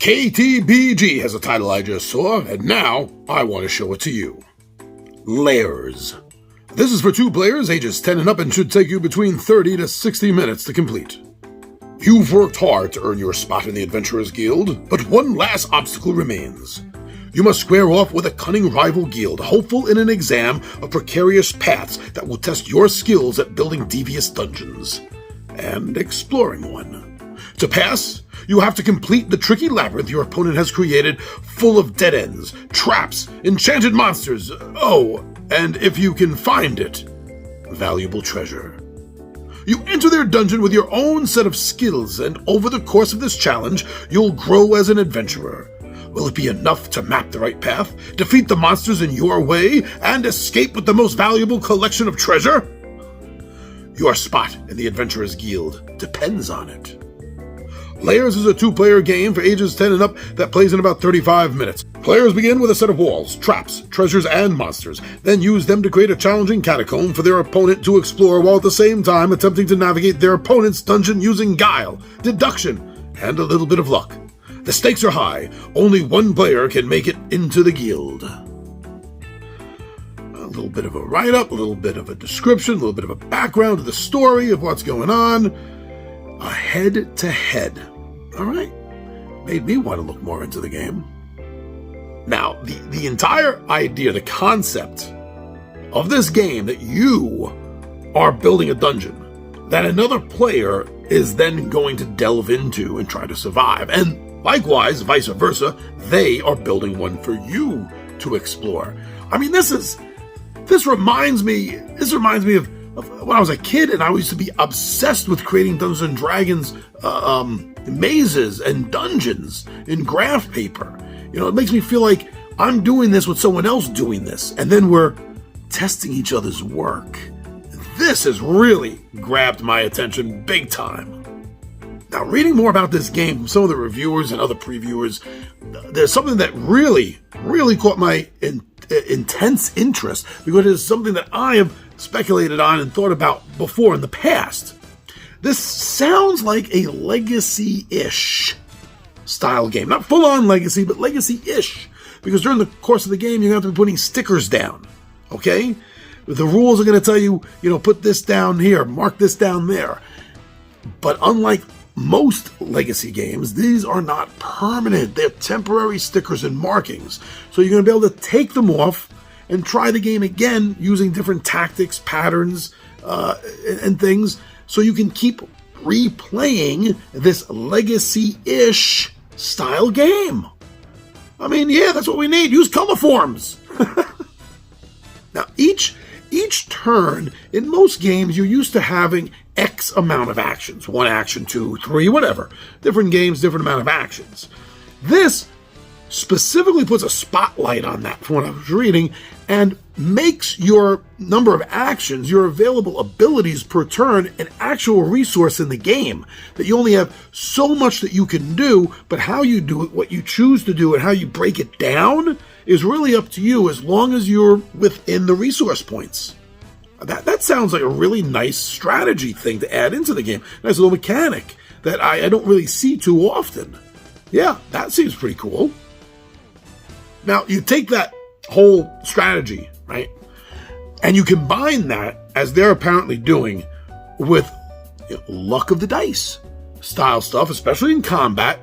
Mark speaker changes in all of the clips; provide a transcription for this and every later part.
Speaker 1: KTBG has a title I just saw, and now I want to show it to you. Lairs. This is for 2 players ages 10 and up and should take you between 30 to 60 minutes to complete. You've worked hard to earn your spot in the Adventurers Guild, but one last obstacle remains. You must square off with a cunning rival guild, hopeful in an exam of precarious paths that will test your skills at building devious dungeons and exploring one. To pass, you have to complete the tricky labyrinth your opponent has created, full of dead ends, traps, enchanted monsters, and if you can find it, valuable treasure. You enter their dungeon with your own set of skills, and over the course of this challenge, you'll grow as an adventurer. Will it be enough to map the right path, defeat the monsters in your way, and escape with the most valuable collection of treasure? Your spot in the Adventurers Guild depends on it. Lairs is a 2-player game for ages 10 and up that plays in about 35 minutes. Players begin with a set of walls, traps, treasures, and monsters, then use them to create a challenging catacomb for their opponent to explore while at the same time attempting to navigate their opponent's dungeon using guile, deduction, and a little bit of luck. The stakes are high. Only one player can make it into the guild. A little bit of a write-up, a little bit of a description, a little bit of a background to the story of what's going on. A head-to-head. All right. Made me want to look more into the game. Now, the entire idea, the concept of this game, that you are building a dungeon that another player is then going to delve into and try to survive. And likewise, vice versa, they are building one for you to explore. I mean, this reminds me of when I was a kid, and I used to be obsessed with creating Dungeons and Dragons mazes and dungeons in graph paper. You know, it makes me feel like I'm doing this with someone else doing this, and then we're testing each other's work. This has really grabbed my attention big time. Now, reading more about this game from some of the reviewers and other previewers, there's something that really caught my intense interest, because it is something that I have speculated on and thought about before in the past. This sounds like a legacy-ish style game. Not full-on legacy, but legacy-ish. Because during the course of the game, you have to be putting stickers down. Okay? The rules are going to tell you, put this down here, mark this down there. But unlike most legacy games, these are not permanent. They're temporary stickers and markings. So you're going to be able to take them off and try the game again using different tactics, patterns, and things, so you can keep replaying this legacy-ish style game. I mean, yeah, that's what we need. Use color forms. Now, each turn, in most games, you're used to having X amount of actions. 1 action, 2, 3, whatever. Different games, different amount of actions. This specifically puts a spotlight on that from what I was reading, and makes your number of actions, your available abilities per turn, an actual resource in the game. That you only have so much that you can do, but how you do it, what you choose to do, and how you break it down is really up to you, as long as you're within the resource points. That sounds like a really nice strategy thing to add into the game. Nice little mechanic that I don't really see too often. Yeah, that seems pretty cool. Now, you take that whole strategy, right, and you combine that, as they're apparently doing, with luck of the dice style stuff, especially in combat.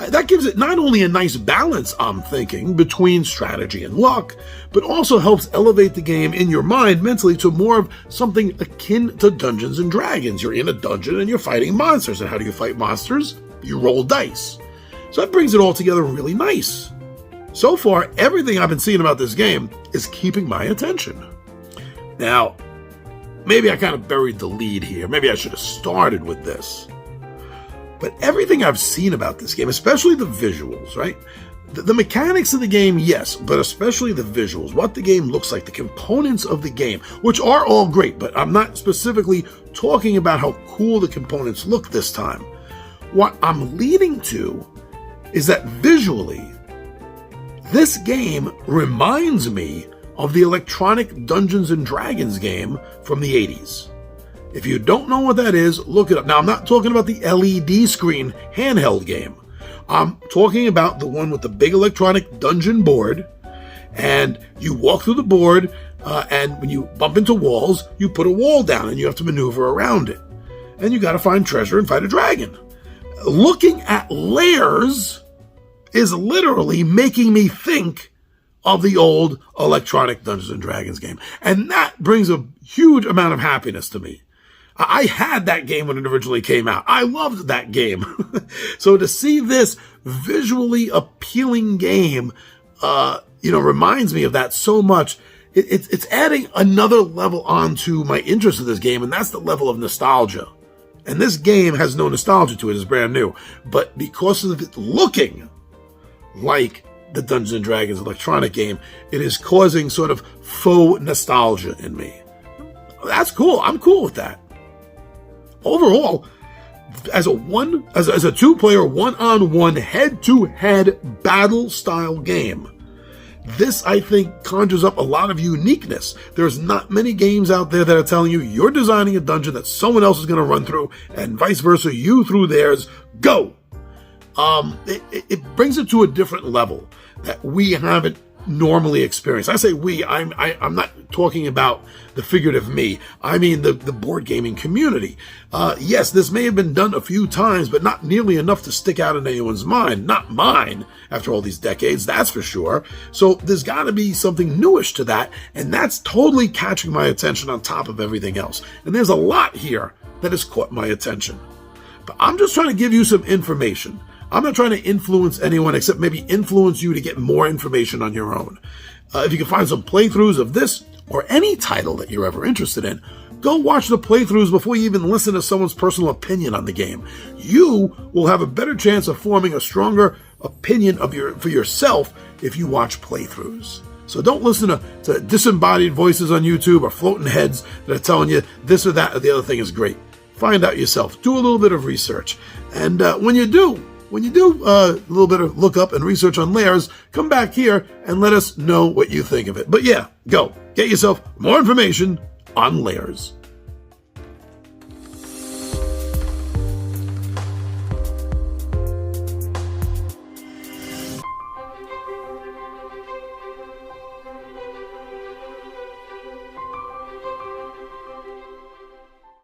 Speaker 1: That gives it not only a nice balance, I'm thinking, between strategy and luck, but also helps elevate the game in your mind mentally to more of something akin to Dungeons and Dragons. You're in a dungeon and you're fighting monsters. And how do you fight monsters? You roll dice. So that brings it all together really nice. So far, everything I've been seeing about this game is keeping my attention. Now, maybe I kind of buried the lead here. Maybe I should have started with this. But everything I've seen about this game, especially the visuals, right? The mechanics of the game, yes, but especially the visuals, what the game looks like, the components of the game, which are all great, but I'm not specifically talking about how cool the components look this time. What I'm leading to is that visually, this game reminds me of the electronic Dungeons and Dragons game from the 80s. If you don't know what that is, look it up. Now, I'm not talking about the LED screen handheld game. I'm talking about the one with the big electronic dungeon board, and you walk through the board, and when you bump into walls, you put a wall down and you have to maneuver around it. And you got to find treasure and fight a dragon. Looking at Lairs is literally making me think of the old electronic Dungeons and Dragons game. And that brings a huge amount of happiness to me. I had that game when it originally came out. I loved that game. So to see this visually appealing game, reminds me of that so much. It's adding another level onto my interest in this game, and that's the level of nostalgia. And this game has no nostalgia to it. It's brand new. But because of it looking like the Dungeons and Dragons electronic game, it is causing sort of faux nostalgia in me. That's cool. I'm cool with that. Overall, as a two-player, one-on-one, head-to-head battle style game, this, I think, conjures up a lot of uniqueness. There's not many games out there that are telling you you're designing a dungeon that someone else is going to run through, and vice versa, you through theirs. Go! It brings it to a different level that we haven't normally experienced. I say we, I'm not talking about the figurative me. I mean the board gaming community. Yes, this may have been done a few times, but not nearly enough to stick out in anyone's mind. Not mine, after all these decades, that's for sure. So there's got to be something newish to that, and that's totally catching my attention on top of everything else. And there's a lot here that has caught my attention. But I'm just trying to give you some information. I'm not trying to influence anyone except maybe influence you to get more information on your own. If you can find some playthroughs of this or any title that you're ever interested in, go watch the playthroughs before you even listen to someone's personal opinion on the game. You will have a better chance of forming a stronger opinion for yourself if you watch playthroughs. So don't listen to disembodied voices on YouTube or floating heads that are telling you this or that or the other thing is great. Find out yourself. Do a little bit of research. And when you do a little bit of look up and research on Lairs, come back here and let us know what you think of it. But yeah, go get yourself more information on Lairs.